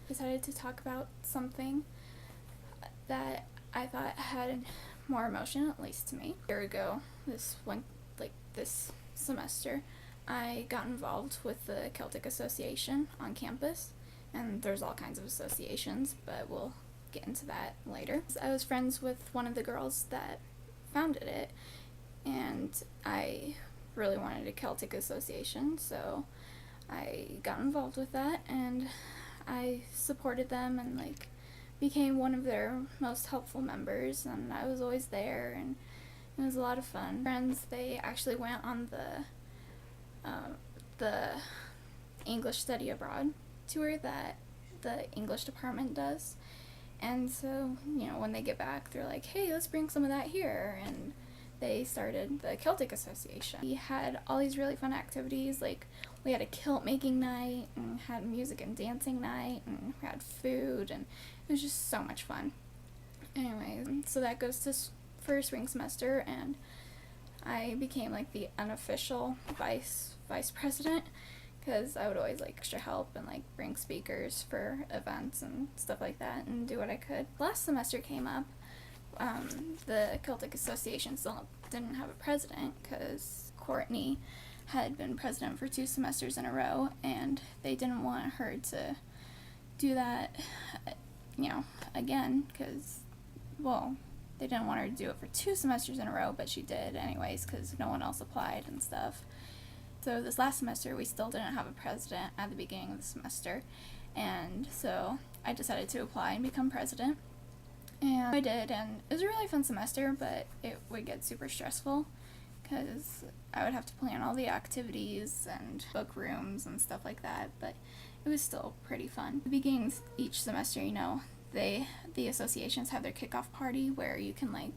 decided to talk about something that I thought had more emotion, at least to me. A year ago, this semester, I got involved with the Celtic Association on campus, and there's all kinds of associations, but we'll get into that later. I was friends with one of the girls that founded it, and I really wanted a Celtic association, so I got involved with that, and I supported them and became one of their most helpful members, and I was always there, and it was a lot of fun. Friends, they actually went on the English study abroad tour that the English department does, and so, when they get back, they're like, hey, let's bring some of that here, and they started the Celtic Association. We had all these really fun activities, we had a kilt making night, and had music and dancing night, and we had food, and it was just so much fun. Anyway, so that goes to first spring semester, and I became the unofficial vice president, because I would always extra help and bring speakers for events and stuff like that and do what I could. Last semester came up, the Celtic Association still didn't have a president because Courtney had been president for 2 semesters in a row, and they didn't want her to do that, again, because, they didn't want her to do it for 2 semesters in a row, but she did anyways because no one else applied and stuff. So this last semester, we still didn't have a president at the beginning of the semester, and so I decided to apply and become president. And I did, and it was a really fun semester, but it would get super stressful because I would have to plan all the activities and book rooms and stuff like that, but it was still pretty fun. At the beginning of each semester, the associations have their kickoff party where you can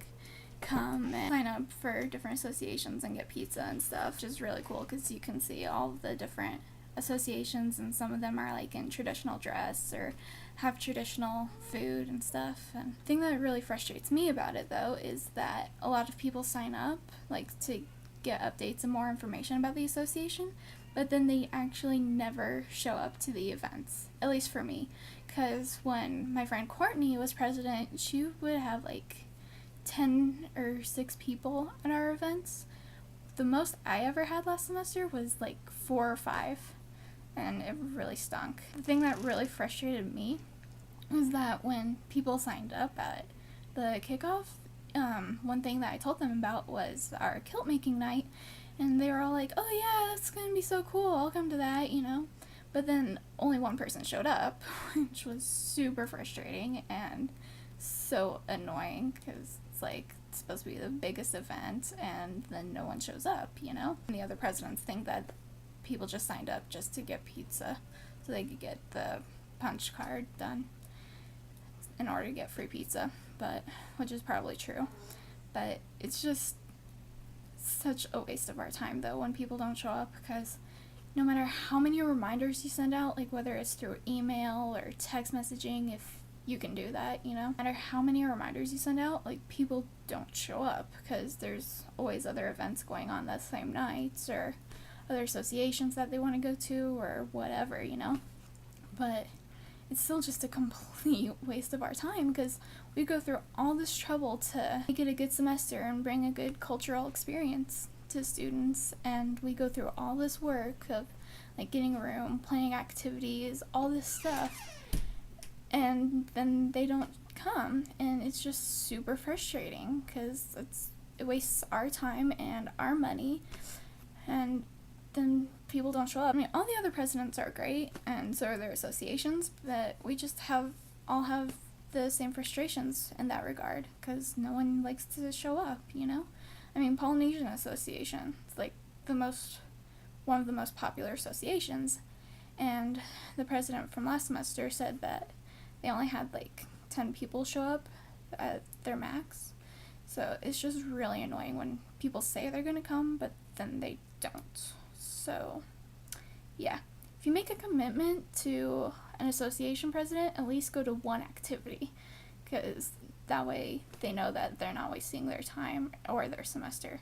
come and sign up for different associations and get pizza and stuff, which is really cool because you can see all the different associations, and some of them are in traditional dress or have traditional food and stuff. And the thing that really frustrates me about it, though, is that a lot of people sign up to get updates and more information about the association, but then they actually never show up to the events, at least for me, because when my friend Courtney was president, she would have 10 or 6 people at our events. The most I ever had last semester was 4 or 5, and it really stunk. The thing that really frustrated me was that when people signed up at the kickoff, one thing that I told them about was our kilt making night, and they were all like, oh yeah, that's gonna be so cool, I'll come to that, but then only one person showed up, which was super frustrating and so annoying, because it's supposed to be the biggest event, and then no one shows up, And the other presidents think that people just signed up just to get pizza, so they could get the punch card done in order to get free pizza, which is probably true. But it's just such a waste of our time, though, when people don't show up, because no matter how many reminders you send out, whether it's through email or text messaging, if you can do that, no matter how many reminders you send out, people don't show up because there's always other events going on that same nights or other associations that they want to go to or whatever, But it's still just a complete waste of our time because we go through all this trouble to make it a good semester and bring a good cultural experience to students, and we go through all this work of getting a room, planning activities, all this stuff, and then they don't come, and it's just super frustrating because it wastes our time and our money, and then people don't show up. All the other presidents are great, and so are their associations, but we just all have the same frustrations in that regard because no one likes to show up, Polynesian Association, it's one of the most popular associations, and the president from last semester said that they only had 10 people show up at their max, so it's just really annoying when people say they're gonna come but then they don't. So yeah, if you make a commitment to an association president, at least go to one activity, because that way they know that they're not wasting their time or their semester.